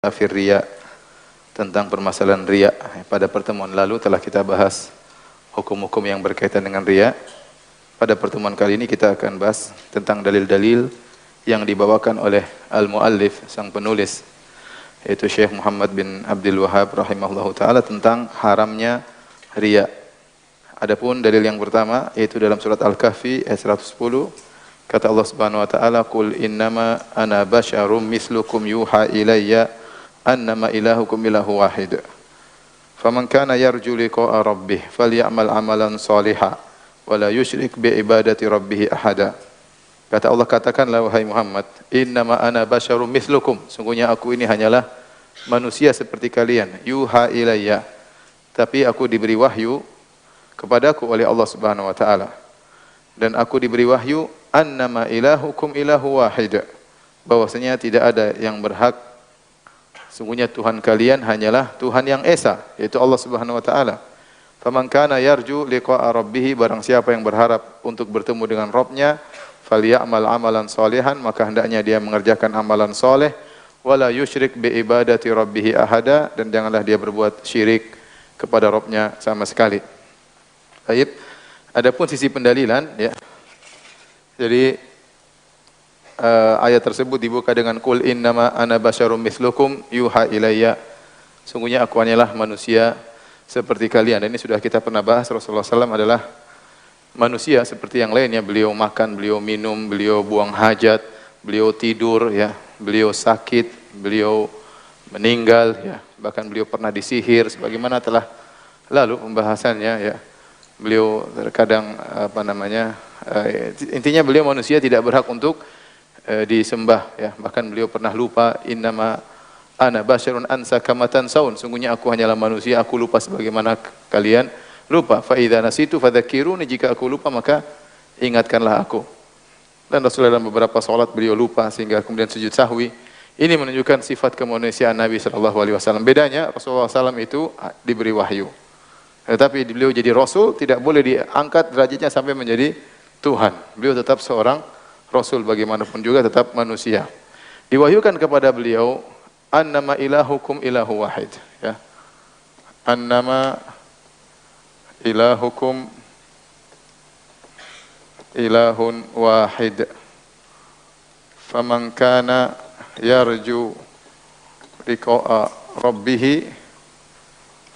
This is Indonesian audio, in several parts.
Fir riya, tentang permasalahan riya. Pada pertemuan lalu telah kita bahas hukum-hukum yang berkaitan dengan riya. Pada pertemuan kali ini kita akan bahas tentang dalil-dalil yang dibawakan oleh al-muallif, sang penulis, yaitu Syekh Muhammad bin Abdul Wahhab rahimahullahu taala, tentang haramnya riya. Adapun dalil yang pertama yaitu dalam surat Al-Kahfi ayat 110, kata Allah Subhanahu wa taala, "Qul innama ana basyarum mislukum yuha ilayya annama ilahukum ilahu wahid. Faman kana yarju liqa'a rabbih falyamal amalan shalihan wa la yusyrik bi ibadati rabbih ahada." Kata Allah, katakanlah wahai Muhammad, innama ana basyarum mislukum, sungguhnya aku ini hanyalah manusia seperti kalian, yuha ilayya, tapi aku diberi wahyu kepadaku oleh Allah Subhanahu wa taala. Dan aku diberi wahyu annama ilahukum ilahu wahid, bahwasanya tidak ada yang berhak, sungguhnya Tuhan kalian hanyalah Tuhan yang esa, yaitu Allah Subhanahu wa taala. Faman kana yarju liqa'a rabbih, barang siapa yang berharap untuk bertemu dengan Rabb-nya, falyamal amalan shalihan, maka hendaknya dia mengerjakan amalan soleh, wala yusyrik bi ibadati rabbih ahada, dan janganlah dia berbuat syirik kepada Rabb-nya sama sekali. Baik. Adapun sisi pendalilan, ya. Jadi ayat tersebut dibuka dengan qul innama ana basyarum mislukum yuha ilayya, sungguhnya aku hanyalah manusia seperti kalian. Dan ini sudah kita pernah bahas, Rasulullah SAW adalah manusia seperti yang lainnya. Beliau makan, beliau minum, beliau buang hajat, beliau tidur, ya, beliau sakit, beliau meninggal, ya, bahkan beliau pernah disihir sebagaimana telah lalu pembahasannya, ya. Beliau terkadang intinya beliau manusia tidak berhak untuk disembah, ya. Bahkan beliau pernah lupa, innama ana basyarun ansa kama tansaun, sungguhnya aku hanyalah manusia, aku lupa sebagaimana kalian lupa. Fa idza nasitu fadzakiruni, jika aku lupa maka ingatkanlah aku. Dan Rasulullah dalam beberapa salat beliau lupa sehingga kemudian sujud sahwi. Ini menunjukkan sifat kemanusiaan Nabi sallallahu alaihi wasallam. Bedanya Rasulullah SAW itu diberi wahyu. Tetapi beliau jadi Rasul, tidak boleh diangkat derajatnya sampai menjadi Tuhan. Beliau tetap seorang Rasul, bagaimanapun juga tetap manusia. Diwahyukan kepada beliau, annama ilahukum ilahu wahid, ya. Annama ilahukum ilahun wahid. Faman kana yarju liqa'a rabbih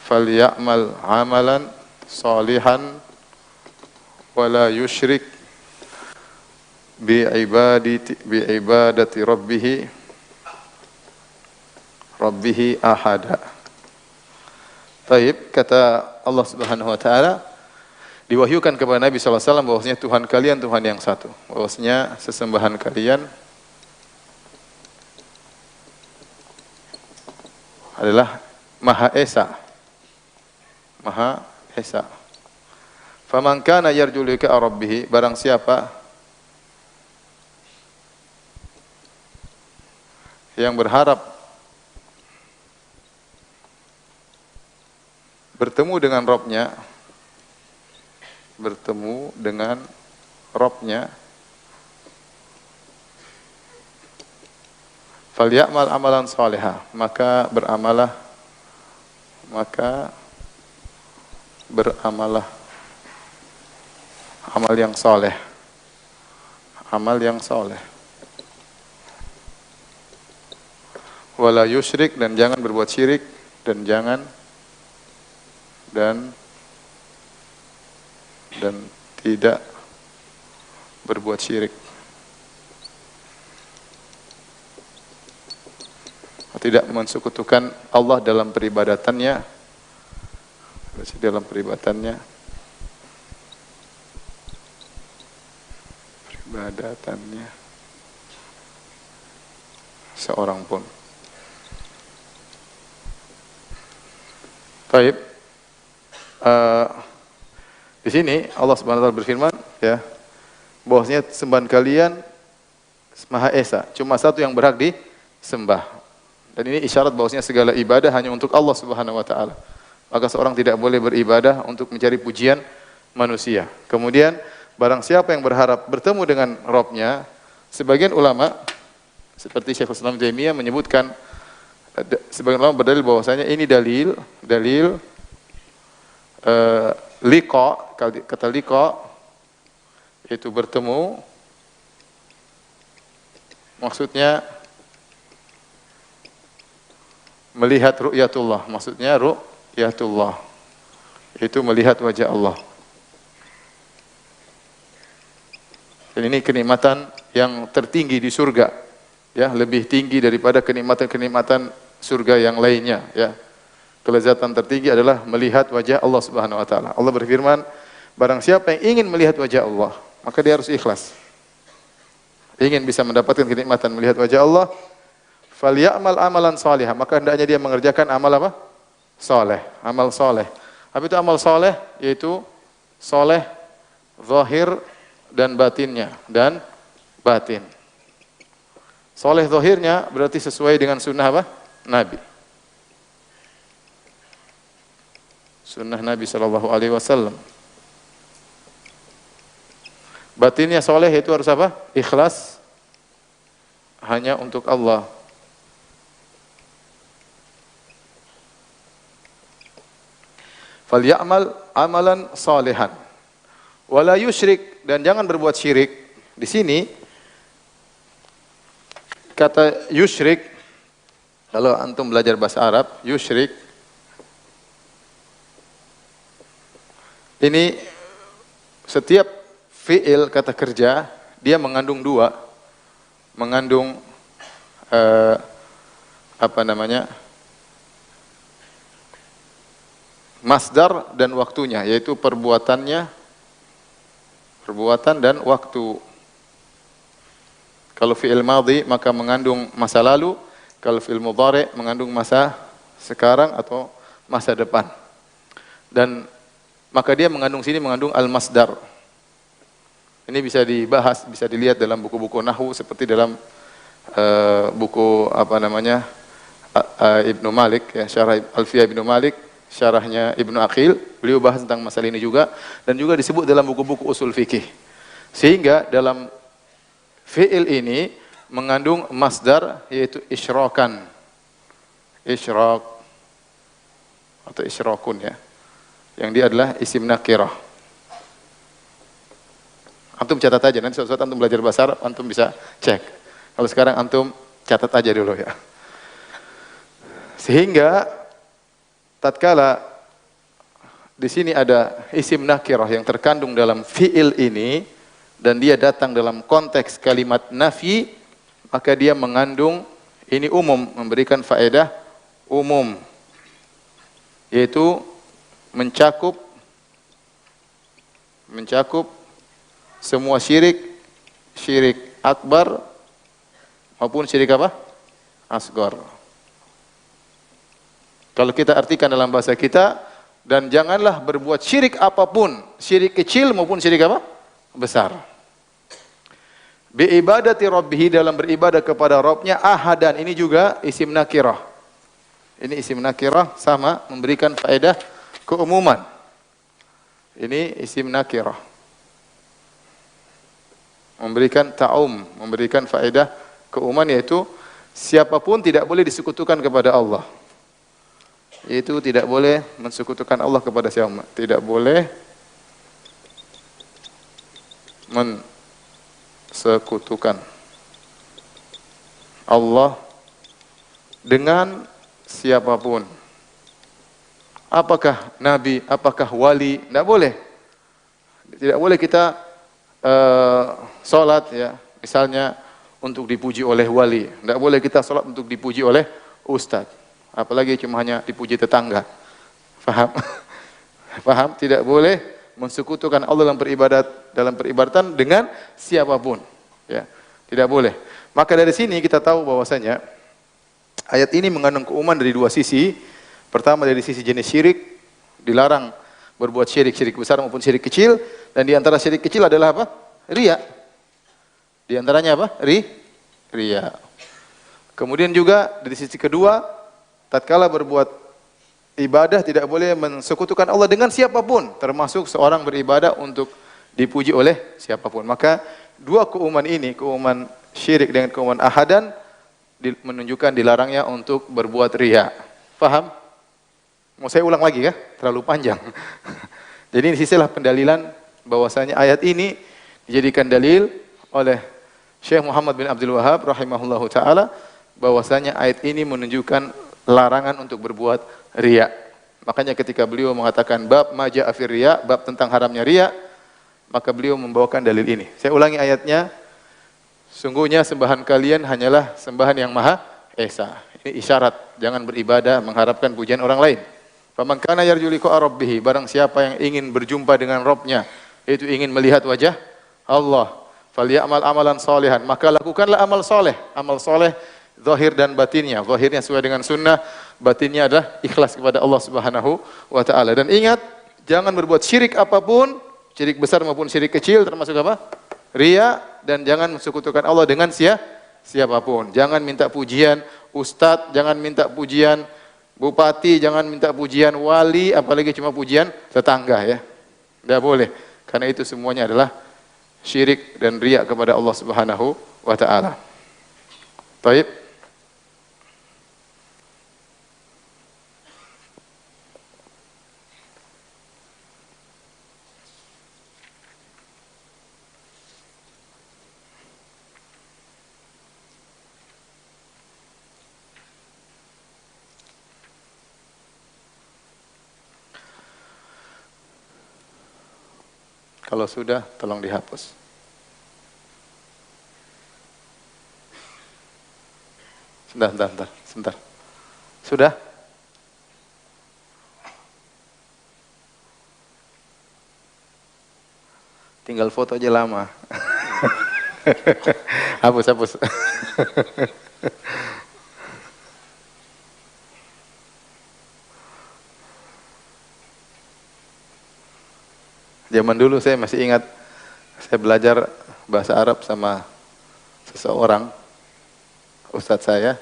falyamal amalan shalihan wa la yusyrik bi ibadati rabbih ahada. Taib, kata Allah Subhanahu wa taala, diwahyukan kepada Nabi sallallahu alaihi wasallam bahwasanya Tuhan kalian Tuhan yang satu, bahwasanya sesembahan kalian adalah Maha Esa. Maha Esa. Faman kana yarju liqa'a rabbih, barang siapa yang berharap bertemu dengan Rabb-nya, falyamal amalan shaliha, maka beramalah amal yang soleh, wala yusyrik, dan jangan berbuat syirik, dan tidak berbuat syirik, tidak mensekutukan Allah dalam peribadatannya, seorang pun. Baik. Di sini Allah Subhanahu wa taala berfirman, ya, bahwasanya sembahan kalian Maha Esa, cuma satu yang berhak disembah. Dan ini isyarat bahwasanya segala ibadah hanya untuk Allah Subhanahu wa taala. Maka seorang tidak boleh beribadah untuk mencari pujian manusia. Kemudian barang siapa yang berharap bertemu dengan Rabb-nya, sebagian ulama seperti Syekhul Islam Taimiyah menyebutkan sebagian ulama berdalil bahwasanya ini dalil liqa, kata liqa itu bertemu, maksudnya melihat ru'yatullah, maksudnya ru'yatullah itu melihat wajah Allah. Dan ini kenikmatan yang tertinggi di surga, ya, lebih tinggi daripada kenikmatan-kenikmatan surga yang lainnya, ya. Kelezatan tertinggi adalah melihat wajah Allah Subhanahu wa taala. Allah berfirman, barang siapa yang ingin melihat wajah Allah, maka dia harus ikhlas. Ingin bisa mendapatkan kenikmatan melihat wajah Allah, falyamal amalan salihah, maka hendaknya dia mengerjakan amal apa? Saleh, amal saleh. Apa itu amal saleh? Yaitu saleh zahir dan batinnya, dan batin. Saleh zahirnya berarti sesuai dengan sunnah apa? Nabi. Sunnah Nabi sallallahu alaihi wasallam. Batinnya soleh itu harus apa? Ikhlas hanya untuk Allah. Falyamal amalan salihan wala yusyrik, dan jangan berbuat syirik. Di sini kata yusyrik, kalau antum belajar bahasa Arab, yusyrik ini setiap fi'il, kata kerja, dia mengandung dua, mengandung masdar dan waktunya, yaitu perbuatan dan waktu. Kalau fi'il madhi maka mengandung masa lalu, kalau fi'il mudhari mengandung masa sekarang atau masa depan. Dan maka dia mengandung al-masdar. Ini bisa dibahas, bisa dilihat dalam buku-buku nahwu seperti dalam buku Ibnu Malik, ya, syarah Alfiyah Ibnu Malik, syarahnya Ibnu Aqil. Beliau bahas tentang masalah ini juga, dan juga disebut dalam buku-buku usul fikih. Sehingga dalam fi'il ini mengandung masdar, yaitu isyrakan, isyrak atau isyrakun, ya, yang dia adalah isim nakirah. Antum catat aja, nanti suatu saat antum belajar bahasa Arab, antum bisa cek. Kalau sekarang antum catat aja dulu, ya. Sehingga tatkala di sini ada isim nakirah yang terkandung dalam fi'il ini dan dia datang dalam konteks kalimat nafi, maka dia mengandung ini umum, memberikan faedah umum, yaitu mencakup semua syirik, syirik akbar maupun syirik apa? Asghar. Kalau kita artikan dalam bahasa kita, dan janganlah berbuat syirik apapun, syirik kecil maupun syirik apa? Besar. Bi ibadati rabbih, dalam beribadah kepada Rabbnya, ahadan, ini juga isim nakirah. Ini isim nakirah sama memberikan faedah keumuman. Ini isim nakirah, memberikan ta'um, memberikan faedah keumuman, yaitu siapapun tidak boleh disekutukan kepada Allah. Yaitu tidak boleh mensekutukan Allah kepada siapa? Tidak boleh mensekutukan Allah dengan siapapun. Apakah nabi, apakah wali? Tidak boleh. Tidak boleh kita salat, ya, misalnya untuk dipuji oleh wali. Tidak boleh kita salat untuk dipuji oleh ustaz. Apalagi cuma hanya dipuji tetangga. Faham? Faham? Tidak boleh mensekutukan Allah dalam peribadatan dengan siapapun. Ya, tidak boleh. Maka dari sini kita tahu bahwasanya ayat ini mengandung keumuman dari dua sisi. Pertama, dari sisi jenis syirik, dilarang berbuat syirik besar maupun syirik kecil, dan di antara syirik kecil adalah apa? Riya. Di antaranya apa? Riya. Kemudian juga dari sisi kedua, tatkala berbuat ibadah tidak boleh mensekutukan Allah dengan siapapun, termasuk seorang beribadah untuk dipuji oleh siapapun. Maka dua keumuman ini, keumuman syirik dengan keumuman ahadan, menunjukkan dilarangnya untuk berbuat riya. Paham? Mau saya ulang lagi ya? Terlalu panjang. Jadi di sisilah pendalilan bahwasanya ayat ini dijadikan dalil oleh Syekh Muhammad bin Abdul Wahhab rahimahullahu taala bahwasanya ayat ini menunjukkan larangan untuk berbuat riya. Makanya ketika beliau mengatakan bab maja afir riya, bab tentang haramnya riya, maka beliau membawakan dalil ini. Saya ulangi ayatnya. Sungguhnya sembahan kalian hanyalah sembahan yang maha esa. Ini isyarat, jangan beribadah mengharapkan pujian orang lain. Faman kana yarju liqa'a rabbih, barang siapa yang ingin berjumpa dengan Rabbnya, yaitu ingin melihat wajah Allah, falyamal amalan salihan, maka lakukanlah amal soleh zahir dan batinnya. Zahirnya sesuai dengan sunnah, batinnya adalah ikhlas kepada Allah Subhanahu wa taala. Dan ingat, jangan berbuat syirik apapun, syirik besar maupun syirik kecil, termasuk apa? Riya, dan jangan mensekutukan Allah dengan siapapun. Jangan minta pujian ustadz, jangan minta pujian bupati, jangan minta pujian wali, apalagi cuma pujian tetangga ya. Tidak boleh. Karena itu semuanya adalah syirik dan riya kepada Allah Subhanahu wa taala. Baik. Kalau sudah, tolong dihapus. Sebentar. Sudah? Tinggal foto aja lama. Hapus. Zaman dulu saya masih ingat, saya belajar bahasa Arab sama seseorang, ustadz saya.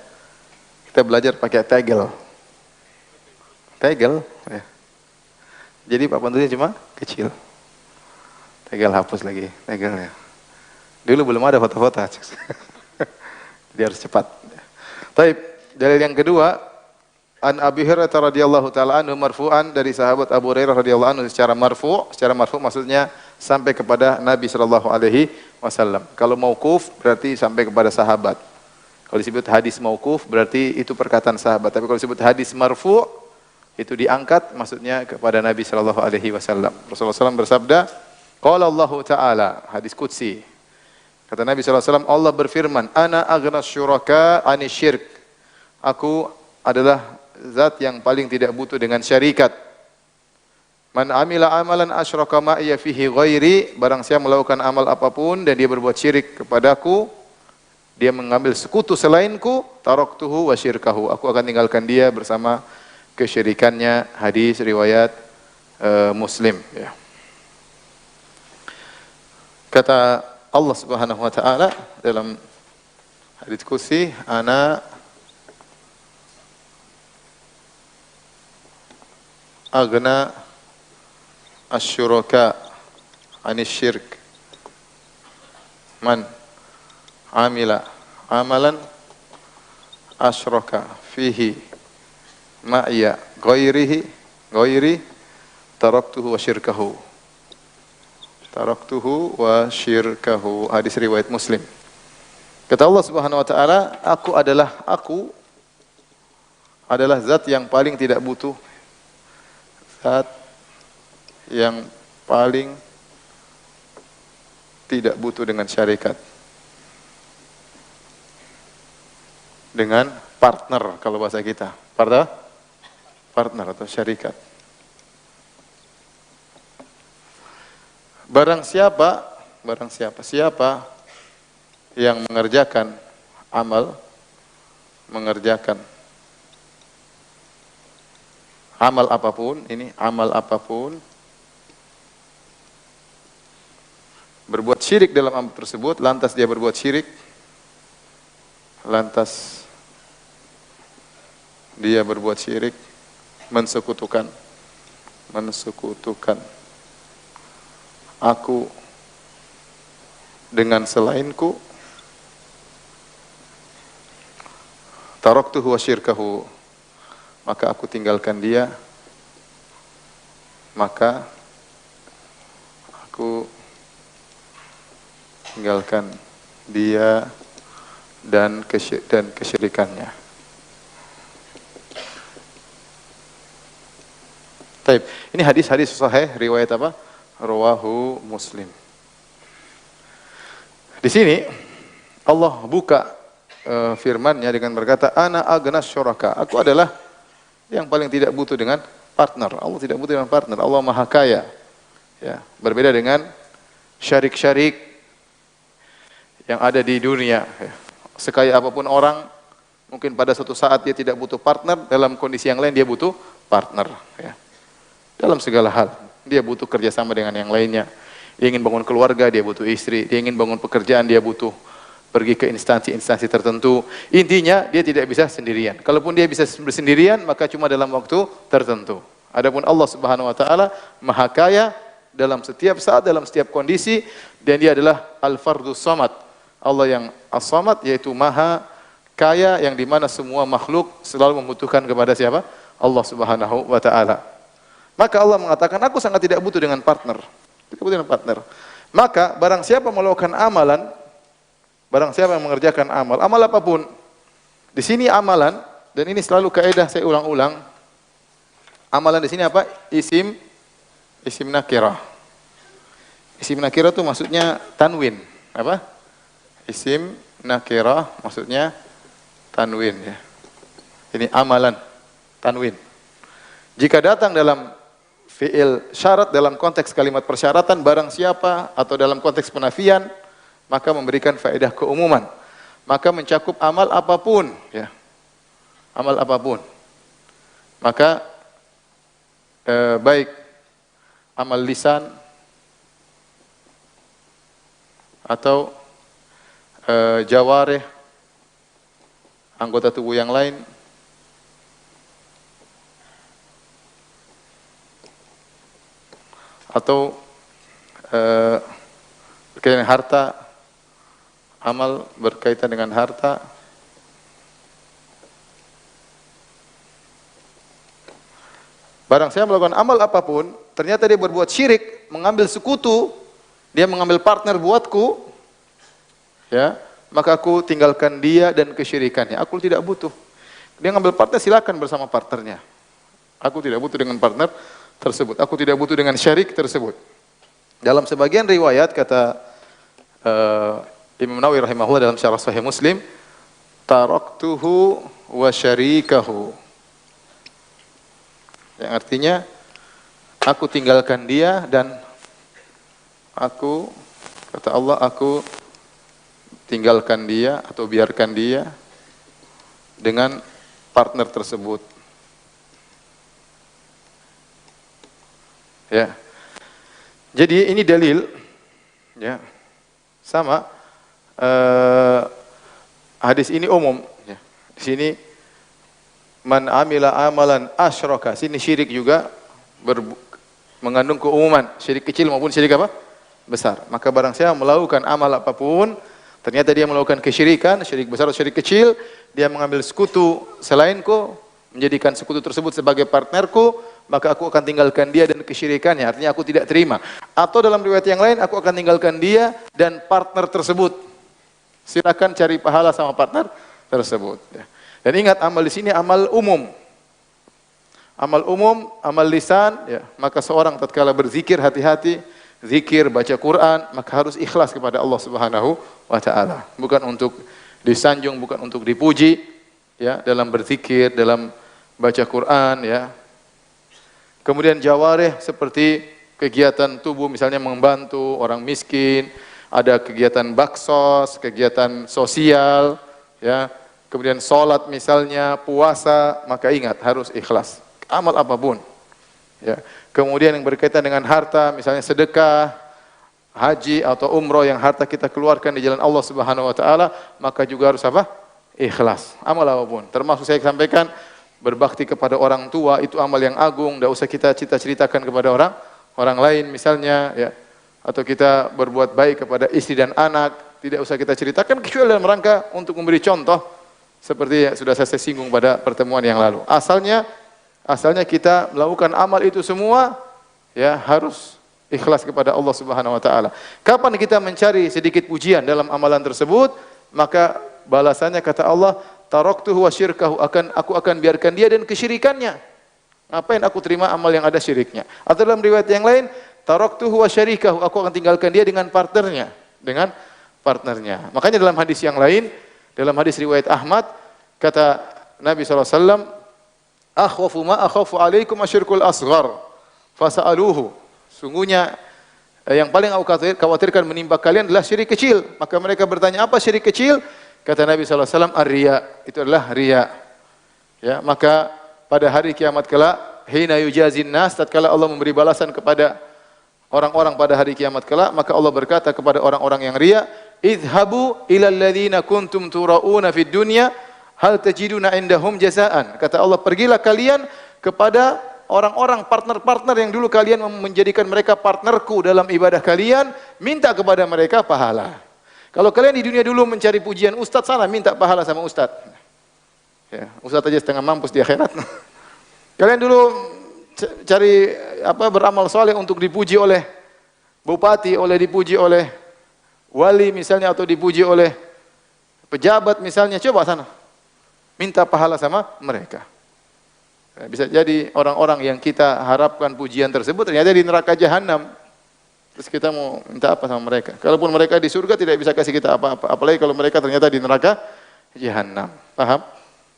Kita belajar pakai tegel. Ya. Jadi papan tulisnya cuma kecil. Tegel hapus lagi, tegelnya. Dulu belum ada foto-foto. Jadi harus cepat. Taib, dalil yang kedua, An Abi Hurairah radhiyallahu taala anhu marfu'an, dari sahabat Abu Hurairah radhiyallahu anhu secara marfu' maksudnya sampai kepada Nabi sallallahu alaihi wasallam. Kalau mauquf berarti sampai kepada sahabat. Kalau disebut hadis mauquf berarti itu perkataan sahabat. Tapi kalau disebut hadis marfu' itu diangkat, maksudnya kepada Nabi sallallahu alaihi wasallam. Rasulullah SAW bersabda, qala Allah taala, hadis qudsi. Kata Nabi sallallahu alaihi wasallam, Allah berfirman, ana aghnas syuraka anisyirk. Aku adalah zat yang paling tidak butuh dengan syarikat. Man amila amalan asyraka ma'iya fihi ghairi, barang siapa melakukan amal apapun dan dia berbuat syirik kepadaku, dia mengambil sekutu selainku, taraktuhu wa syirkahu, aku akan tinggalkan dia bersama kesyirikannya. Hadis riwayat Muslim ya. Kata Allah Subhanahu wa taala dalam hadis qudsi, ana aghna asyuraka anisyirk man amila amalan asyraka fihi ma'iya ghairi taraktuhu wa syirkahu. Hadis riwayat Muslim. Kata Allah Subhanahu wa taala, aku adalah zat yang paling tidak butuh, zat yang paling tidak butuh dengan syarikat, dengan partner kalau bahasa kita, partner atau syarikat. Barang siapa yang mengerjakan amal apapun, berbuat syirik dalam amal tersebut, lantas dia berbuat syirik, mensekutukan aku dengan selainku, taraktuhu wa syirkahu, maka aku tinggalkan dia, maka aku tinggalkan dia dan kesyirikannya. Taib. Ini hadis-hadis sahih riwayat apa? Rawahu Muslim. Di sini Allah buka firman-Nya dengan berkata, Ana agnas syuraka. Aku adalah yang paling tidak butuh dengan partner. Allah tidak butuh dengan partner. Allah Maha Kaya. Ya, berbeda dengan syarik-syarik yang ada di dunia. Ya. Sekaya apapun orang, mungkin pada suatu saat dia tidak butuh partner, dalam kondisi yang lain dia butuh partner. Ya. Dalam segala hal, dia butuh kerjasama dengan yang lainnya. Dia ingin bangun keluarga, dia butuh istri. Dia ingin bangun pekerjaan, dia butuh pergi ke instansi-instansi tertentu. Intinya, dia tidak bisa sendirian. Kalaupun dia bisa bersendirian, maka cuma dalam waktu tertentu. Adapun Allah Subhanahu wa taala Maha Kaya dalam setiap saat, dalam setiap kondisi, dan dia adalah Al-Fardus Samad. Allah yang As-Samad, yaitu Maha Kaya yang dimana semua makhluk selalu membutuhkan kepada siapa? Allah Subhanahu wa taala. Maka Allah mengatakan, aku sangat tidak butuh dengan partner. Tidak butuh dengan partner. Maka barang siapa melakukan amalan, barang siapa yang mengerjakan amal apapun. Di sini amalan, dan ini selalu kaidah saya ulang-ulang. Amalan di sini apa? Isim nakirah. Isim nakirah itu maksudnya tanwin. Apa? Isim nakirah maksudnya tanwin ya. Ini amalan, tanwin. Jika datang dalam fi'il syarat dalam konteks kalimat persyaratan, barang siapa, atau dalam konteks penafian, maka memberikan faedah keumuman. Maka mencakup amal apapun, ya. Amal apapun. Maka baik amal lisan atau jawarih, anggota tubuh yang lain, atau berkaitan dengan harta, amal berkaitan dengan harta, barang saya melakukan amal apapun, ternyata dia berbuat syirik, mengambil sekutu, dia mengambil partner buatku, ya, maka aku tinggalkan dia dan kesyirikannya. Aku tidak butuh. Dia ngambil partner, silakan bersama partnernya. Aku tidak butuh dengan partner tersebut. Aku tidak butuh dengan syirik tersebut. Dalam sebagian riwayat kata Imam Nawawi rahimahullah dalam syarah Sahih Muslim, taraktuhu wa syarikahu. Yang artinya aku tinggalkan dia dan aku, kata Allah, aku tinggalkan dia atau biarkan dia dengan partner tersebut. Ya. Jadi ini dalil, ya, sama hadis ini umum. Ya. Di sini man amila amalan asyraka, sini syirik juga mengandung keumuman, syirik kecil maupun syirik apa? Besar. Maka barang siapa melakukan amal apapun, ternyata dia melakukan kesyirikan, syirik besar atau syirik kecil, dia mengambil sekutu selainku, menjadikan sekutu tersebut sebagai partnerku, maka aku akan tinggalkan dia dan kesyirikannya. Artinya aku tidak terima. Atau dalam riwayat yang lain, aku akan tinggalkan dia dan partner tersebut. Silakan cari pahala sama partner tersebut. Dan ingat, amal di sini amal umum. Amal umum, amal lisan, ya. Maka seorang tatkala berzikir, hati-hati, zikir, baca Quran, maka harus ikhlas kepada Allah Subhanahu wa taala. Bukan untuk disanjung, bukan untuk dipuji, ya, dalam berzikir, dalam baca Quran, ya. Kemudian jawarih seperti kegiatan tubuh, misalnya membantu orang miskin, ada kegiatan baksos, kegiatan sosial, ya. Kemudian sholat misalnya, puasa, maka ingat harus ikhlas. Amal apapun, ya. Kemudian yang berkaitan dengan harta, misalnya sedekah, haji atau umroh yang harta kita keluarkan di jalan Allah Subhanahu wa taala, maka juga harus apa? Ikhlas. Amal apapun. Termasuk saya sampaikan, berbakti kepada orang tua itu amal yang agung, tidak usah kita ceritakan kepada orang lain misalnya, ya. Atau kita berbuat baik kepada istri dan anak, tidak usah kita ceritakan kecuali dalam rangka untuk memberi contoh, Seperti yang sudah saya singgung pada pertemuan yang lalu. Asalnya kita melakukan amal itu semua ya harus ikhlas kepada Allah Subhanahu wa taala. Kapan kita mencari sedikit pujian dalam amalan tersebut, maka balasannya kata Allah, taraktuhu wa syirkahu, aku akan biarkan dia dan kesyirikannya. Ngapain aku terima amal yang ada syiriknya? Atau dalam riwayat yang lain, taraktuhu wa syarikahu, aku akan tinggalkan dia dengan partnernya, Makanya dalam hadis yang lain, dalam hadis riwayat Ahmad, kata Nabi SAW, akhwafu ma akhafu alaikum asyirkul asghar fasa'aluhu. Sungguhnya yang paling aku khawatirkan menimpa kalian adalah syirik kecil. Maka mereka bertanya, apa syirik kecil? Kata Nabi SAW, ar-riya, itu adalah riya. Ya, maka pada hari kiamat kelak, hina yujazin nas, tatkala Allah memberi balasan kepada orang-orang pada hari kiamat kelak, maka Allah berkata kepada orang-orang yang riya, idhabu ilal ladzina kuntum turauna fid dunya hal tajiduna indahum jazaan. Kata Allah, pergilah kalian kepada orang-orang partner-partner yang dulu kalian menjadikan mereka partnerku dalam ibadah kalian, minta kepada mereka pahala. Kalau kalian di dunia dulu mencari pujian ustaz, sana minta pahala sama ustaz. Ya, ustaz aja setengah mampus di akhirat. Kalian dulu cari beramal soleh untuk dipuji oleh bupati, dipuji oleh wali misalnya, atau dipuji oleh pejabat misalnya, coba sana minta pahala sama mereka. Bisa jadi orang-orang yang kita harapkan pujian tersebut ternyata di neraka jahanam. Terus kita mau minta apa sama mereka? Kalaupun mereka di surga tidak bisa kasih kita apa-apa. Apalagi kalau mereka ternyata di neraka jahanam. Paham?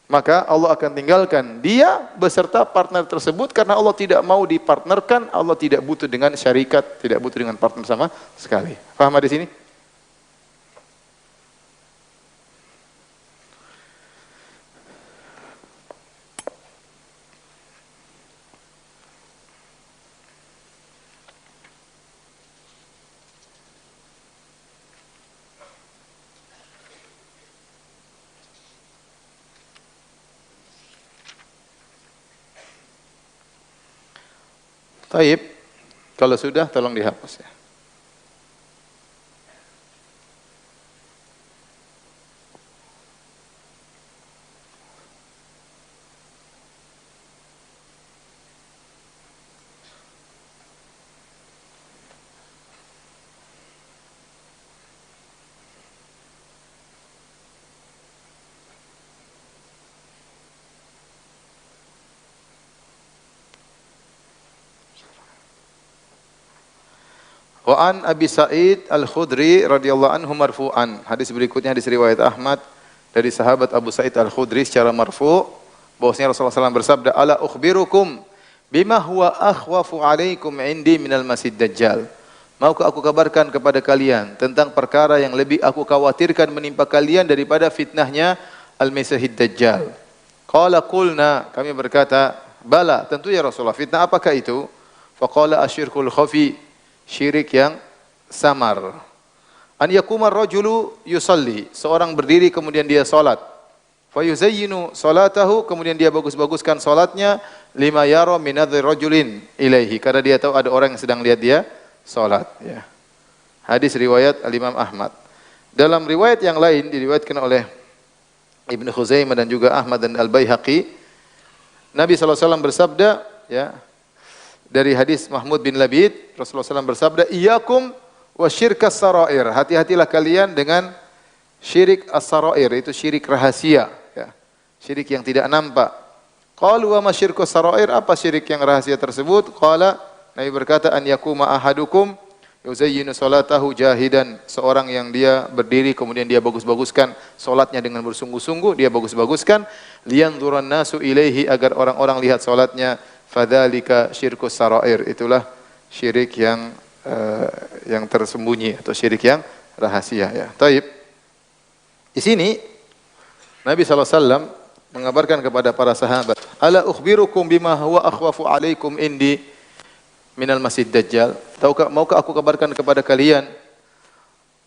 Maka Allah akan tinggalkan dia beserta partner tersebut karena Allah tidak mau dipartnerkan, Allah tidak butuh dengan syarikat, tidak butuh dengan partner sama sekali. Paham di sini? Taib, kalau sudah tolong dihapus ya. Wa an Abi Sa'id Al-Khudri radhiyallahu anhu marfu'an. Hadis berikutnya hadis riwayat Ahmad dari sahabat Abu Sa'id Al-Khudri secara marfu' bahwasanya Rasulullah SAW bersabda, ala ukhbirukum bima huwa akhwafu alaikum indi minal masjid dajjal. Maukah aku kabarkan kepada kalian tentang perkara yang lebih aku khawatirkan menimpa kalian daripada fitnahnya al-masihid dajjal. Qala qulna, kami berkata, bala, tentu ya Rasulullah, fitnah apakah itu? Faqala asyirkul khafi, syirik yang samar. An yakumar rajulu yusalli, seorang berdiri kemudian dia salat. Fa yuzayyinu salatahu, kemudian dia bagus-baguskan salatnya, lima yara min nadhri rajulin ilaihi, karena dia tahu ada orang yang sedang lihat dia salat ya. Hadis riwayat Al-Imam Ahmad. Dalam riwayat yang lain diriwayatkan oleh Ibnu Khuzaimah dan juga Ahmad dan Al-Baihaqi, Nabi sallallahu alaihi wasallam bersabda ya, dari hadis Mahmud bin Labid, Rasulullah SAW bersabda, iyyakum wa syirkas sarair, hati-hatilah kalian dengan syirik as-sarair, itu syirik rahasia ya. Syirik yang tidak nampak. Qalu wa ma syirkus sarair, apa syirik yang rahasia tersebut? Qala, Nabi berkata, an yakuma ahadukum yuzayyinu salatahu jahidan, seorang yang dia berdiri kemudian dia bagus-baguskan salatnya dengan bersungguh-sungguh, dia bagus-baguskan, liyanzuran nasu ilaihi, agar orang-orang lihat salatnya. Fadzalika syirkus sarair, itulah syirik yang tersembunyi atau syirik yang rahasia ya. Taib. Di sini Nabi SAW mengabarkan kepada para sahabat, ala ukhbirukum bima huwa akhwafu alaikum indi minal masjid dajjal. Maukah aku kabarkan kepada kalian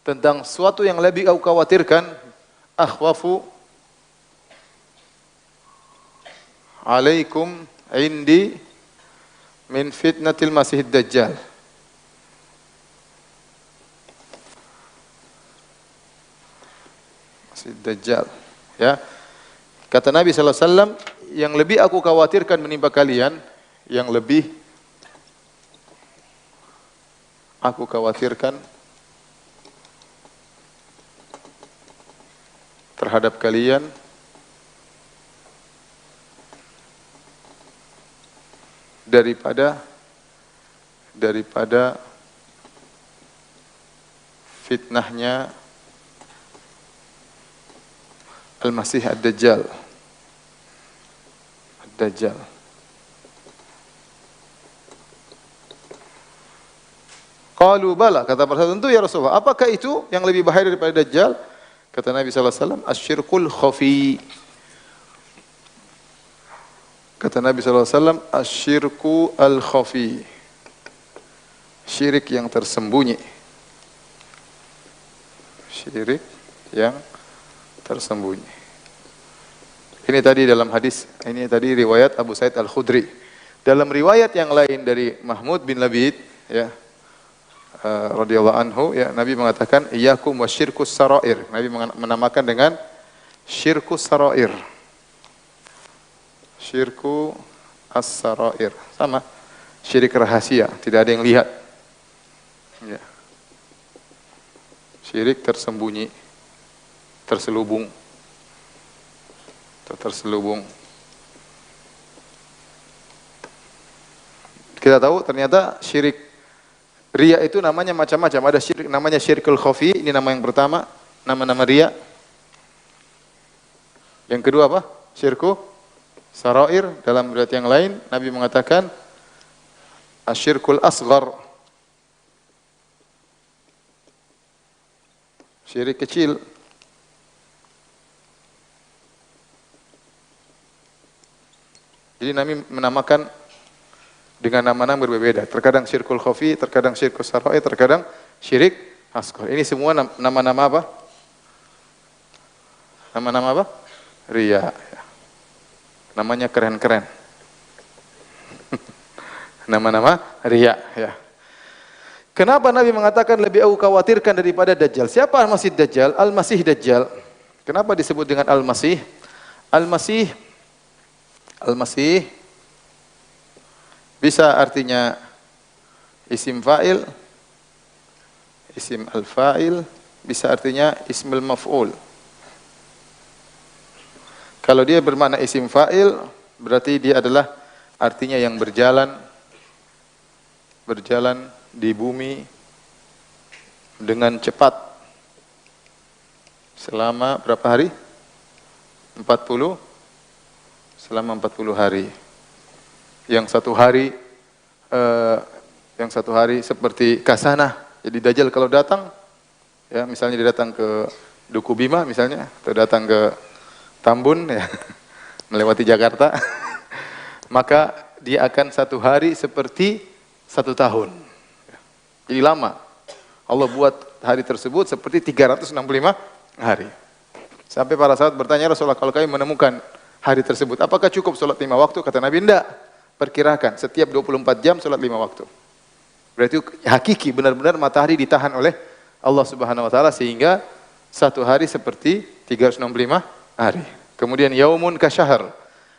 tentang suatu yang lebih aku khawatirkan, akhwafu alaikum indi min fitnatil masih dajjal. Masih dajjal ya. Kata Nabi sallallahu alaihi wasallam, yang lebih aku khawatirkan menimpa kalian, yang lebih aku khawatirkan terhadap kalian daripada fitnahnya Al-Masih Ad-Dajjal. Ad-Dajjal. Qalu bala, kata para sahabat, tentu ya Rasulullah. Apakah itu yang lebih bahaya daripada Dajjal? Kata Nabi sallallahu alaihi wasallam, asyirkul khafi. Kata Nabi sallallahu alaihi wasallam, asyirku al-khafi. Syirik yang tersembunyi. Syirik yang tersembunyi. Ini tadi dalam hadis, ini tadi riwayat Abu Sa'id Al-Khudri. Dalam riwayat yang lain dari Mahmud bin Labid, ya, radhiyallahu anhu, ya, Nabi mengatakan iyyakum wasyirkus sarair. Nabi menamakan dengan syirkus sarair. Syirku as-sarair. Sama. Syirik rahasia, tidak ada yang lihat. Ya. Syirik tersembunyi, terselubung. Terselubung. Kita tahu ternyata syirik riya itu namanya macam-macam. Ada syirik namanya syirkul khafi, ini nama yang pertama, nama-nama riya. Yang kedua apa? Syirku sarair. Dalam riwayat yang lain Nabi mengatakan asyirkul asghar. Syirik kecil. Jadi Nabi menamakan dengan nama-nama berbeda. Terkadang syirkul khafi, terkadang syirkul sarair, terkadang syirik asghar. Ini semua nama-nama apa? Nama-nama apa? Riya. Namanya keren-keren. Nama-nama riya, ya. Kenapa Nabi mengatakan lebih aku khawatirkan daripada Dajjal? Siapa Al-Masih Dajjal? Al-Masih Dajjal. Kenapa disebut dengan Al-Masih? Al-Masih bisa artinya isim fa'il, isim al-fa'il, bisa artinya ismul maf'ul. Kalau dia bermakna isim fa'il, berarti dia adalah artinya yang berjalan di bumi dengan cepat selama berapa hari? 40. Selama 40 hari. Yang satu hari seperti kasanah. Jadi Dajjal kalau datang, ya misalnya dia datang ke Duku Bima misalnya, atau datang ke Tambun, ya, melewati Jakarta, maka dia akan satu hari seperti 1 tahun. Jadi lama. Allah buat hari tersebut seperti 365 hari. Sampai para sahabat bertanya, Rasulullah, kalau kami menemukan hari tersebut, apakah cukup sholat 5 waktu? Kata Nabi, enggak. Perkirakan, setiap 24 jam sholat 5 waktu. Berarti hakiki, benar-benar matahari ditahan oleh Allah Subhanahu Wa Taala sehingga satu hari seperti 365 hari. Kemudian yaumun kasyahr.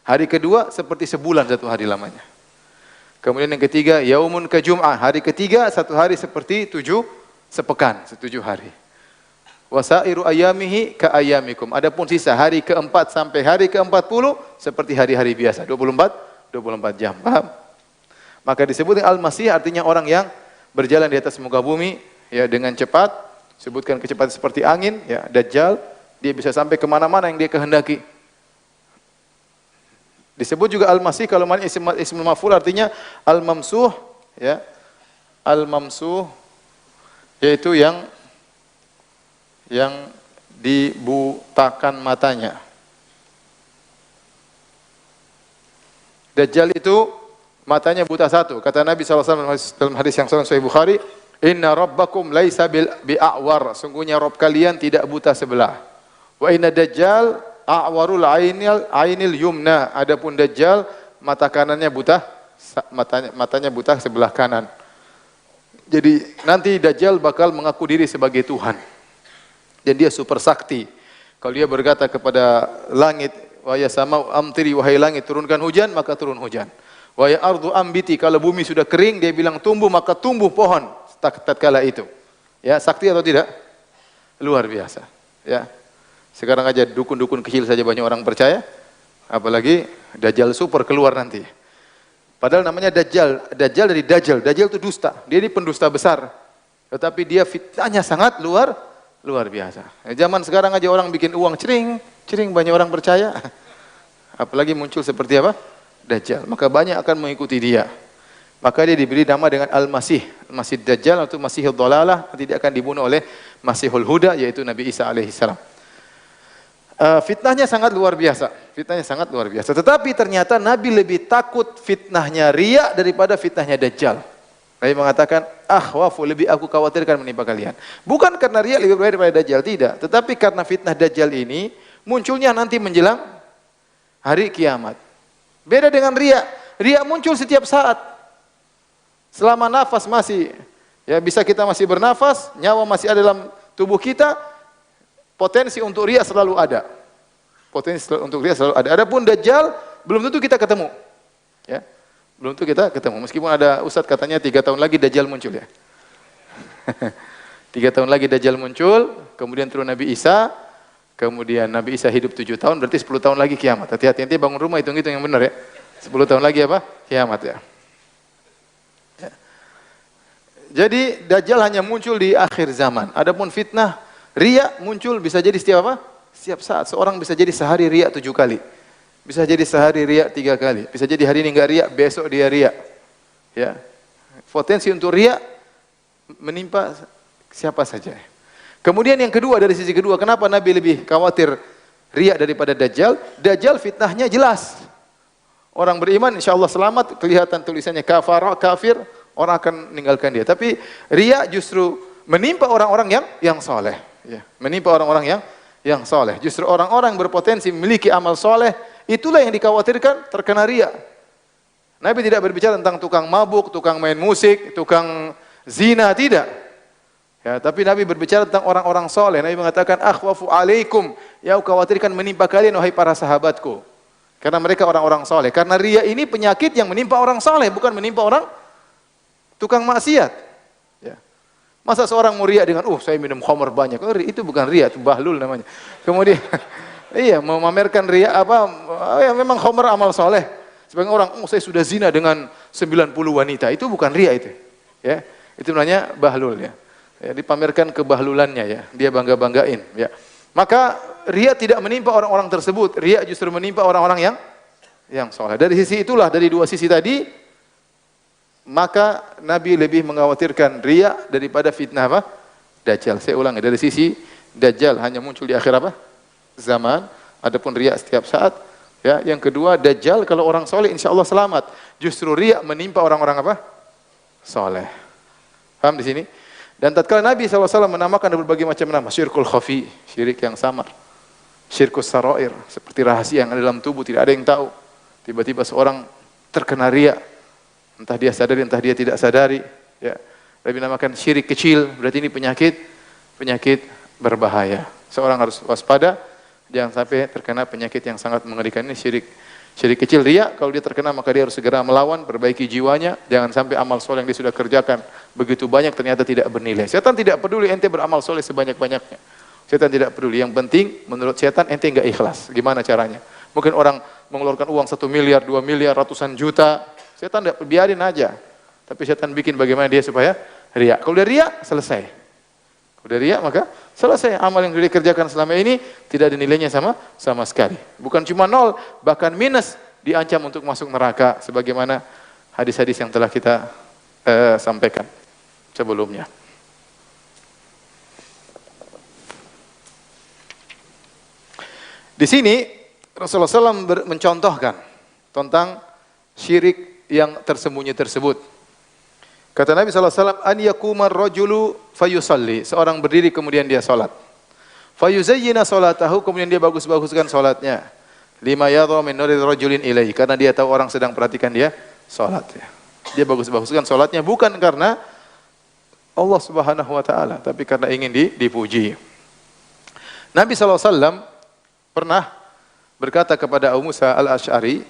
Hari kedua seperti sebulan satu hari lamanya. Kemudian yang ketiga yaumun kajum'ah. Hari ketiga satu hari seperti 7 sepekan, 7 hari. Wasairu ayamihi ka ayamikum. Adapun sisa hari keempat sampai hari ke-40 seperti hari-hari biasa, 24 jam. Paham? Maka disebut Al-Masih artinya orang yang berjalan di atas muka bumi, ya, dengan cepat. Sebutkan kecepatan seperti angin, ya. Dajjal, dia bisa sampai kemana-mana yang dia kehendaki. Disebut juga Al-Masih kalau mana ismul maf'ul artinya Al-Mamsuh, ya. Al-Mamsuh yaitu yang dibutakan matanya. Dajjal itu matanya buta satu. Kata Nabi SAW dalam hadis yang Sahih Bukhari, inna rabbakum laisa bi'a'war. Sungguhnya Rabb kalian tidak buta sebelah. Wa inna dajjal a'warul ainil yumna. Adapun Dajjal mata kanannya buta, matanya buta sebelah kanan. Jadi nanti Dajjal bakal mengaku diri sebagai Tuhan. Dan dia super sakti. Kalau dia berkata kepada langit, Wa ya samau amtiri, wahai langit turunkan hujan, maka turun hujan. Wa ya ardu ambiti, kalau bumi sudah kering dia bilang tumbuh, maka tumbuh pohon tatkala itu. Ya, sakti atau tidak? Luar biasa. Ya. Sekarang aja dukun-dukun kecil saja banyak orang percaya, apalagi Dajjal super keluar nanti. Padahal namanya Dajjal. Dajjal dari Dajjal. Dajjal itu dusta. Dia ini pendusta besar. Tetapi dia fitnahnya sangat luar biasa. Zaman sekarang aja orang bikin uang cering banyak orang percaya. Apalagi muncul seperti apa? Dajjal. Maka banyak akan mengikuti dia. Maka dia diberi nama dengan Al-Masih. Masih Dajjal atau Masihul Dhalalah. Nanti dia akan dibunuh oleh Masihul Huda, yaitu Nabi Isa alaihissalam. Fitnahnya sangat luar biasa. Fitnahnya sangat luar biasa. Tetapi ternyata Nabi lebih takut fitnahnya riya daripada fitnahnya Dajjal. Nabi mengatakan, akhwafu, lebih aku khawatirkan menimpa kalian. Bukan karena riya lebih baik daripada Dajjal, tidak. Tetapi karena fitnah Dajjal ini munculnya nanti menjelang hari kiamat. Beda dengan riya. Riya muncul setiap saat. Selama nafas masih, ya bisa kita masih bernafas, nyawa masih ada dalam tubuh kita, potensi untuk riya selalu ada. Potensi untuk riya selalu ada. Adapun Dajjal, belum tentu kita ketemu. Ya. Belum tentu kita ketemu. Meskipun ada ustadz katanya 3 tahun lagi Dajjal muncul ya. 3 tahun lagi Dajjal muncul, kemudian turun Nabi Isa, kemudian Nabi Isa hidup 7 tahun, berarti 10 tahun lagi kiamat. Hati-hati, nanti bangun rumah hitung-hitung yang benar ya. 10 tahun lagi apa? Kiamat ya. Jadi Dajjal hanya muncul di akhir zaman. Adapun fitnah riya muncul bisa jadi setiap apa? Setiap saat. Seorang bisa jadi sehari riya 7 kali. Bisa jadi sehari riya 3 kali. Bisa jadi hari ini enggak riya, besok dia riya. Ya. Potensi untuk riya menimpa siapa saja. Kemudian yang kedua, dari sisi kedua, kenapa Nabi lebih khawatir riya daripada Dajjal? Dajjal fitnahnya jelas. Orang beriman insyaallah selamat, kelihatan tulisannya kafir, orang akan meninggalkan dia. Tapi riya justru menimpa orang-orang yang soleh. Ya, menimpa orang-orang yang soleh. Justru orang-orang berpotensi memiliki amal soleh, itulah yang dikhawatirkan terkena riya. Nabi tidak berbicara tentang tukang mabuk, tukang main musik, tukang zina, tidak. Ya, tapi Nabi berbicara tentang orang-orang soleh. Nabi mengatakan, akhwafu alaikum, ya aku khawatirkan menimpa kalian wahai para sahabatku. Karena mereka orang-orang soleh. Karena riya ini penyakit yang menimpa orang soleh, bukan menimpa orang tukang maksiat. Ya. Masa seorang mau riya dengan, saya minum khamr banyak. Itu bukan riya, itu bahlul namanya. Kemudian, iya, memamerkan riya ya memang khamr amal soleh. Sebagian orang, saya sudah zina dengan 90 wanita. Itu bukan riya itu. Ya. Itu namanya bahlul ya. Ya, dipamerkan kebahlulannya ya. Dia bangga-banggain ya. Maka riya tidak menimpa orang-orang tersebut. Riya justru menimpa orang-orang yang soleh. Dari sisi itulah, dari dua sisi tadi, maka Nabi lebih mengkhawatirkan riya daripada fitnah apa? Dajjal. Saya ulangi, dari sisi Dajjal hanya muncul di akhir apa? Zaman. Adapun riya setiap saat. Ya, yang kedua, Dajjal kalau orang soleh insya Allah selamat. Justru riya menimpa orang-orang apa? Soleh. Paham di sini? Dan tatkala Nabi SAW menamakan berbagai macam nama, syirkul khafi, syirik yang samar, syirkus sarair, seperti rahasia yang ada dalam tubuh tidak ada yang tahu. Tiba-tiba seorang terkena riya, entah dia sadari, entah dia tidak sadari. Ya. Nabi namakan syirik kecil, berarti ini penyakit berbahaya. Seorang harus waspada, jangan sampai terkena penyakit yang sangat mengerikan ini, syirik kecil. Riya, kalau dia terkena maka dia harus segera melawan, perbaiki jiwanya, jangan sampai amal soleh yang dia sudah kerjakan begitu banyak ternyata tidak bernilai. Setan tidak peduli ente beramal soleh sebanyak-banyaknya. Setan tidak peduli. Yang penting menurut setan ente enggak ikhlas. Gimana caranya? Mungkin orang mengeluarkan uang 1 miliar, 2 miliar, ratusan juta. Setan tidak, biarin aja. Tapi setan bikin bagaimana dia supaya riya. Kalau dia riya, selesai. Kalau dia riya maka selesai. Amal yang dia kerjakan selama ini tidak ada nilainya sama sekali. Bukan cuma 0, bahkan minus, diancam untuk masuk neraka sebagaimana hadis-hadis yang telah kita sampaikan sebelumnya. Di sini Rasulullah SAW mencontohkan tentang syirik yang tersembunyi tersebut. Kata Nabi SAW, an yakumar rajulu fayusalli, seorang berdiri kemudian dia salat. Fayuzayyina salatahu, kemudian dia bagus-baguskan salatnya. Lima yadha min nuril rajulin ilaihi, karena dia tahu orang sedang perhatikan dia salat ya. Dia bagus-baguskan salatnya bukan karena Allah Subhanahu wa taala, tapi karena ingin dipuji. Nabi SAW pernah berkata kepada Abu Musa al-Asy'ari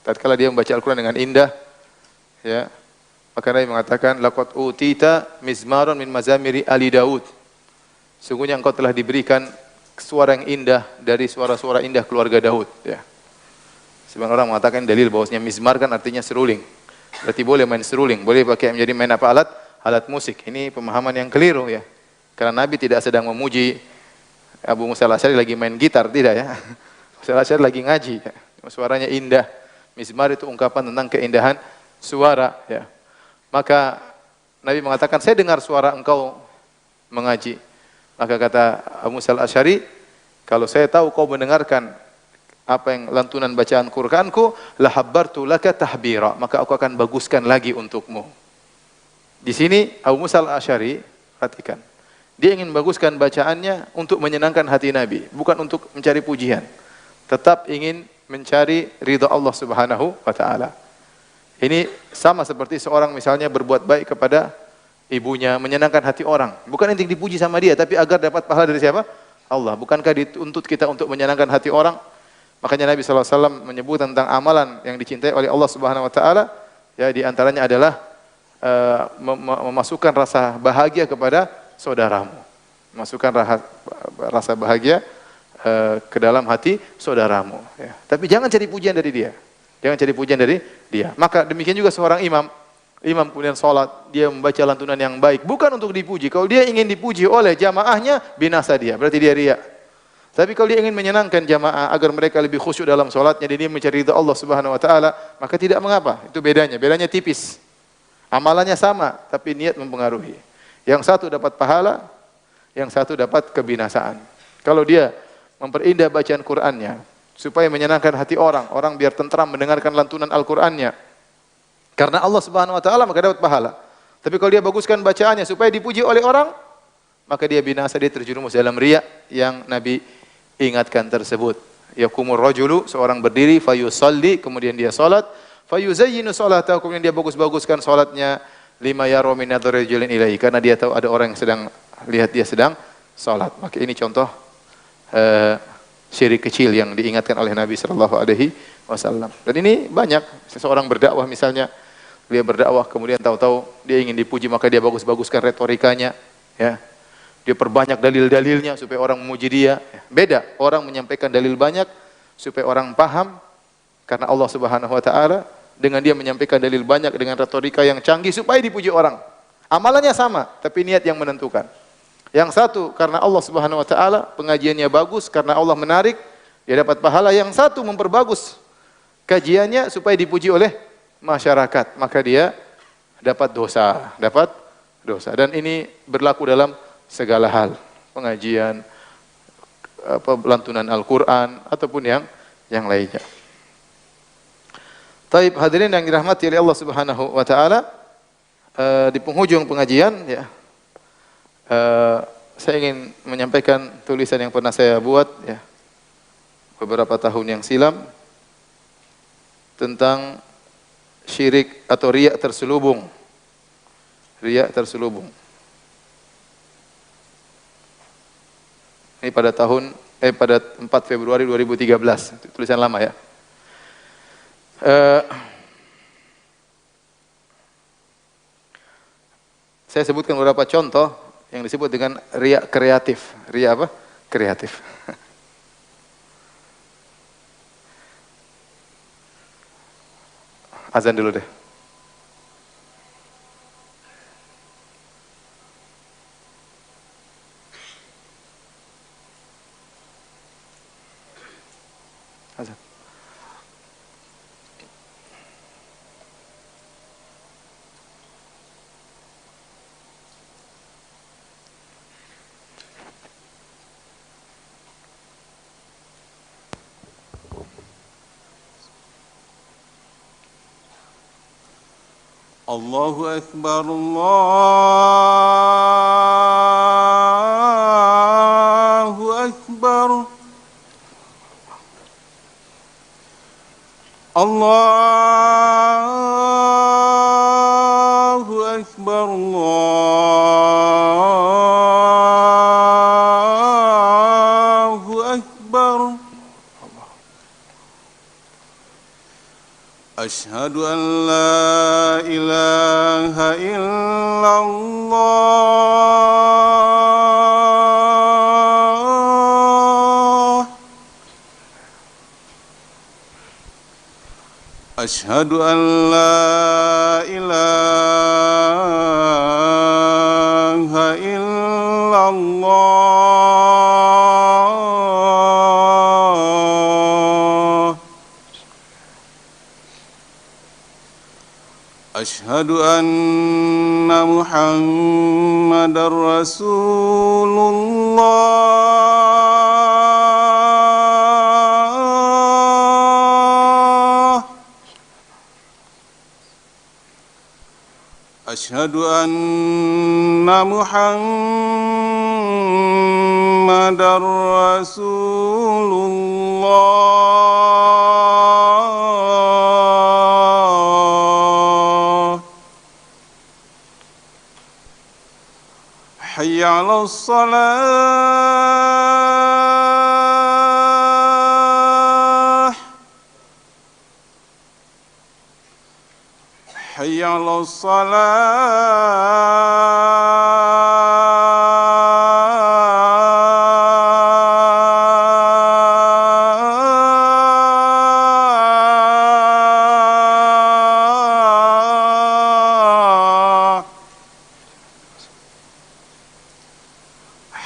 tatkala dia membaca Al-Qur'an dengan indah, ya, maka Nabi mengatakan laqad utita mizmaron min mazamiri ali Daud. Sungguhnya engkau telah diberikan suara yang indah dari suara-suara indah keluarga Daud, ya. Sebagian orang mengatakan dalil bahwasanya mizmar kan artinya seruling. Berarti boleh main seruling, boleh pakai menjadi main apa, alat musik. Ini pemahaman yang keliru, ya. Karena Nabi tidak sedang memuji Abu Musa al-Asy'ari lagi main gitar, tidak, ya. Musa al-Asy'ari lagi ngaji, ya. Suaranya indah. Mizmar itu ungkapan tentang keindahan suara, ya. Maka Nabi mengatakan, saya dengar suara engkau mengaji. Maka kata Abu Musa al-Asy'ari, kalau saya tahu kau mendengarkan apa yang lantunan bacaan Qur'anku, la habbartu laka tahbira, maka aku akan baguskan lagi untukmu. Di sini Abu Musa al-Asy'ari, perhatikan, dia ingin baguskan bacaannya untuk menyenangkan hati Nabi, bukan untuk mencari pujian. Tetap ingin mencari ridha Allah Subhanahu wa taala. Ini sama seperti seorang misalnya berbuat baik kepada ibunya, menyenangkan hati orang. Bukan untuk dipuji sama dia, tapi agar dapat pahala dari siapa? Allah. Bukankah dituntut kita untuk menyenangkan hati orang? Makanya Nabi SAW menyebut tentang amalan yang dicintai oleh Allah Subhanahu Wa Taala. Ya, di antaranya adalah memasukkan rasa bahagia kepada saudaramu. Masukkan rasa bahagia ke dalam hati saudaramu. Ya. Tapi jangan cari pujian dari dia. Jangan cari pujian dari dia. Maka demikian juga seorang imam kemudian sholat, dia membaca lantunan yang baik, bukan untuk dipuji. Kalau dia ingin dipuji oleh jamaahnya, binasa dia, berarti dia riya. Tapi kalau dia ingin menyenangkan jamaah agar mereka lebih khusyuk dalam sholatnya, dan dia mencari ridha Allah Subhanahu Wa Taala, maka tidak mengapa. Itu bedanya tipis. Amalannya sama, tapi niat mempengaruhi. Yang satu dapat pahala, yang satu dapat kebinasaan. Kalau dia memperindah bacaan Qur'annya supaya menyenangkan hati orang biar tentram mendengarkan lantunan Al-Qur'annya, karena Allah Subhanahu Wa Taala, maka dapat pahala. Tapi kalau dia baguskan bacaannya supaya dipuji oleh orang, maka dia binasa, dia terjerumus dalam riya yang Nabi ingatkan tersebut. Yaqumur rajulu, seorang berdiri, fayusalli, kemudian dia salat, fayuzayyinu salatahu, kemudian dia bagus-baguskan salatnya, lima yara min nadhari rajulin ilaihi, karena dia tahu ada orang yang sedang lihat dia sedang salat. Maka ini contoh syirik kecil yang diingatkan oleh Nabi sallallahu alaihi wasallam. Dan ini banyak, seseorang berdakwah misalnya, dia berdakwah kemudian tahu-tahu dia ingin dipuji, maka dia bagus-baguskan retorikanya, ya. Dia perbanyak dalil-dalilnya supaya orang memuji dia. Beda, orang menyampaikan dalil banyak supaya orang paham karena Allah Subhanahu Wa Taala, dengan dia menyampaikan dalil banyak dengan retorika yang canggih supaya dipuji orang. Amalannya sama, tapi niat yang menentukan. Yang satu karena Allah Subhanahu Wa Taala, pengajiannya bagus karena Allah menarik, dia dapat pahala. Yang satu memperbagus kajiannya supaya dipuji oleh masyarakat, maka dia dapat dosa. Dan ini berlaku dalam segala hal, pengajian, lantunan Al-Qur'an ataupun yang lainnya. Taib, hadirin yang dirahmati oleh Allah Subhanahu wa taala, di penghujung pengajian, ya, saya ingin menyampaikan tulisan yang pernah saya buat, ya, beberapa tahun yang silam, tentang syirik atau riya terselubung. Riya terselubung. Ini pada pada 4 Februari 2013, tulisan lama, ya. Saya sebutkan beberapa contoh yang disebut dengan riya kreatif. Riya apa? Kreatif. Azan dulu deh. Azan. Allahu Akbar, Allahu Akbar. Allahu Akbar, Allahu Akbar. أشهد أن لا إله إلا الله أشهد أن لا إله إلا الله أشهد أن محمد رسول الله أشهد أن محمد رسول الله حي على الصلاة حي على الصلاة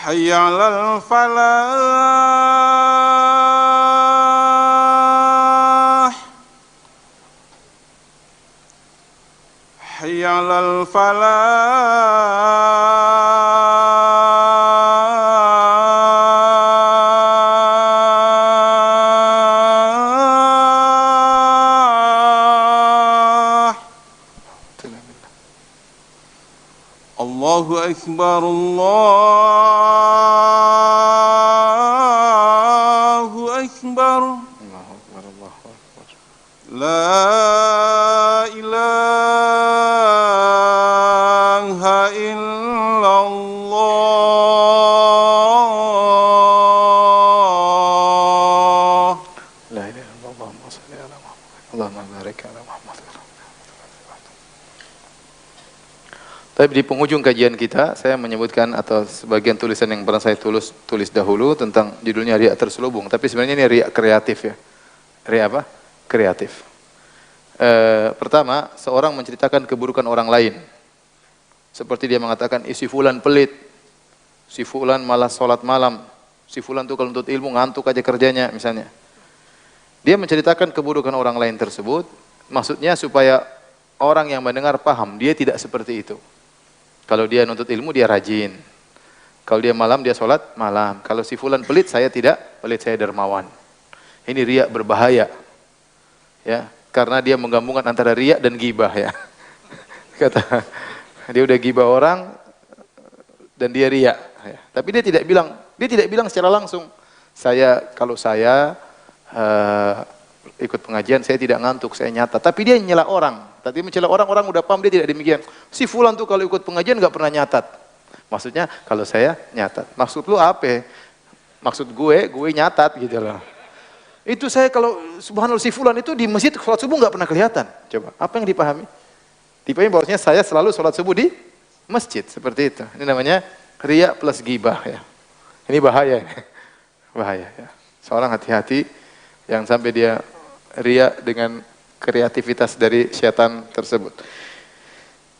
حي على الفلاح حي على الفلاح الله أكبر الله أكبر Allahu Akbar, Allahu Akbar. لا إله إلا الله La ilaha illallah, Allahumma shalli ala Muhammad. Allahumma barik ala Muhammad. Tapi di penghujung kajian kita, saya menyebutkan atau sebagian tulisan yang pernah saya tulis dahulu tentang judulnya riak terselubung. Tapi sebenarnya ini riak kreatif ya. Riak apa? Kreatif. Pertama, seorang menceritakan keburukan orang lain. Seperti dia mengatakan, si fulan pelit, si fulan malah sholat malam, si fulan tuh kalau untuk ilmu ngantuk aja kerjanya misalnya. Dia menceritakan keburukan orang lain tersebut, maksudnya supaya orang yang mendengar paham, dia tidak seperti itu. Kalau dia nuntut ilmu, dia rajin. Kalau dia malam, dia sholat malam. Kalau si fulan pelit, saya tidak pelit, saya dermawan. Ini riak berbahaya. Ya, karena dia menggabungkan antara riak dan gibah ya. Kata dia udah gibah orang dan dia riak. Ya. Tapi dia tidak bilang secara langsung. Kalau saya ikut pengajian, saya tidak ngantuk, saya nyata. Tapi dia nyela orang. Tapi mencela orang udah paham, dia tidak demikian. Si fulan tuh kalau ikut pengajian nggak pernah nyatat. Maksudnya kalau saya nyatat. Maksud lu apa? Maksud gue nyatat gitu loh. Itu saya kalau subhanallah si fulan itu di masjid sholat subuh nggak pernah kelihatan. Coba, apa yang dipahami? Dipahami bahwasanya saya selalu sholat subuh di masjid seperti itu. Ini namanya riya plus gibah ya. Ini bahaya, bahaya ya. Seorang hati-hati yang sampai dia riya dengan kreativitas dari syaitan tersebut.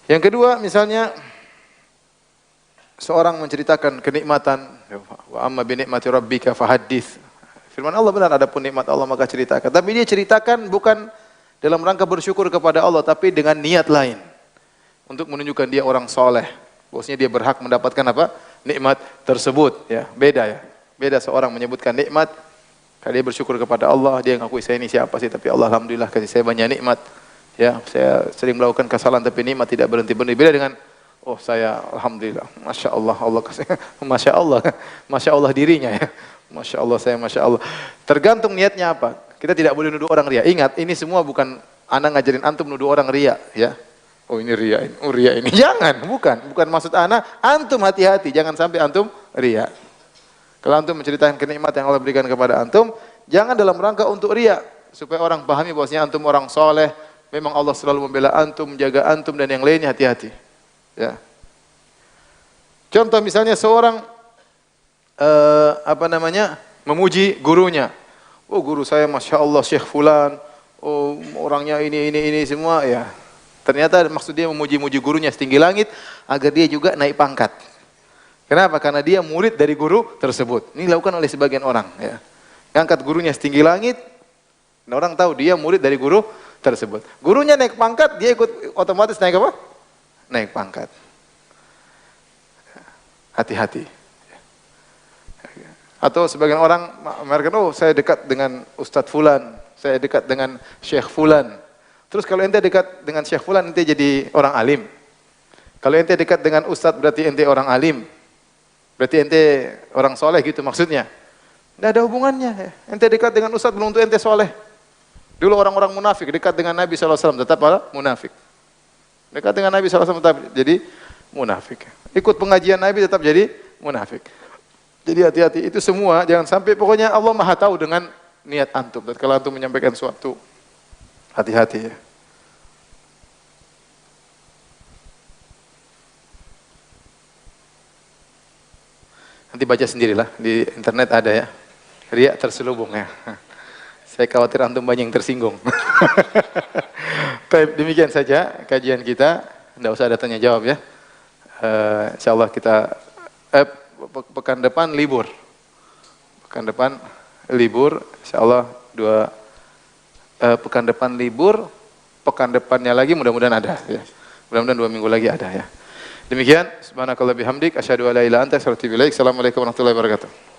Yang kedua, misalnya seorang menceritakan kenikmatan, wa amma bi ni'mati rabbika fahaddits. Firman Allah benar, adapun nikmat Allah maka ceritakan. Tapi dia ceritakan bukan dalam rangka bersyukur kepada Allah, tapi dengan niat lain. Untuk menunjukkan dia orang soleh. Bahwasanya dia berhak mendapatkan apa? Nikmat tersebut. Ya, beda ya. Beda seorang menyebutkan nikmat, kalau dia bersyukur kepada Allah, dia ngakui saya ini siapa sih, tapi Allah alhamdulillah kasih saya banyak nikmat. Ya, saya sering melakukan kesalahan tapi nikmat tidak berhenti-berhenti. Beda dengan oh saya alhamdulillah, masya Allah, Allah kasih, masya Allah dirinya ya, masya Allah saya masya Allah. Tergantung niatnya apa. Kita tidak boleh nuduh orang ria. Ingat, ini semua bukan ana ngajarin antum nuduh orang ria, ya. Oh ini ria ini, oh ria ini. Jangan, bukan maksud ana. Antum hati-hati, jangan sampai antum ria. Kalau antum menceritakan kenikmatan yang Allah berikan kepada antum, jangan dalam rangka untuk ria, supaya orang pahami bahwasanya antum orang soleh, memang Allah selalu membela antum, menjaga antum dan yang lainnya, hati-hati. Ya. Contoh misalnya seorang memuji gurunya. Oh, guru saya Masya Allah Syekh Fulan. Oh, orangnya ini semua ya. Ternyata maksud dia memuji-muji gurunya setinggi langit agar dia juga naik pangkat. Kenapa? Karena dia murid dari guru tersebut. Ini dilakukan oleh sebagian orang ya. Ngangkat gurunya setinggi langit, dan orang tahu dia murid dari guru tersebut. Gurunya naik pangkat, dia ikut otomatis naik apa? Naik pangkat. Hati-hati. Atau sebagian orang mereka, oh saya dekat dengan Ustadz Fulan, saya dekat dengan Syekh Fulan. Terus kalau ente dekat dengan Syekh Fulan, ente jadi orang alim. Kalau ente dekat dengan Ustadz berarti ente orang alim. Berarti ente orang soleh gitu maksudnya. Tidak ada hubungannya. Ente dekat dengan Ustadz belum tentu ente soleh. Dulu orang-orang munafik dekat dengan Nabi SAW tetap munafik. Dekat dengan Nabi SAW tetap jadi munafik. Ikut pengajian Nabi tetap jadi munafik. Jadi hati-hati, itu semua jangan sampai, pokoknya Allah Maha tahu dengan niat antum. Dan kalau antum menyampaikan sesuatu, hati-hati ya. Nanti baca sendirilah, di internet ada ya. Riya terselubung ya. Saya khawatir antum banyak yang tersinggung. Baik, demikian saja kajian kita. Tidak usah ada tanya jawab ya. Insyaallah kita pekan depan libur. Pekan depan libur, insyaallah pekan depan libur, pekan depannya lagi mudah-mudahan ada ya. Mudah-mudahan 2 minggu lagi ada ya. Demikian, subhanakallah bihamdik, asyhadu an la ilaha illa anta, astaghfiruka wa atubu ilaik. Assalamualaikum warahmatullahi wabarakatuh.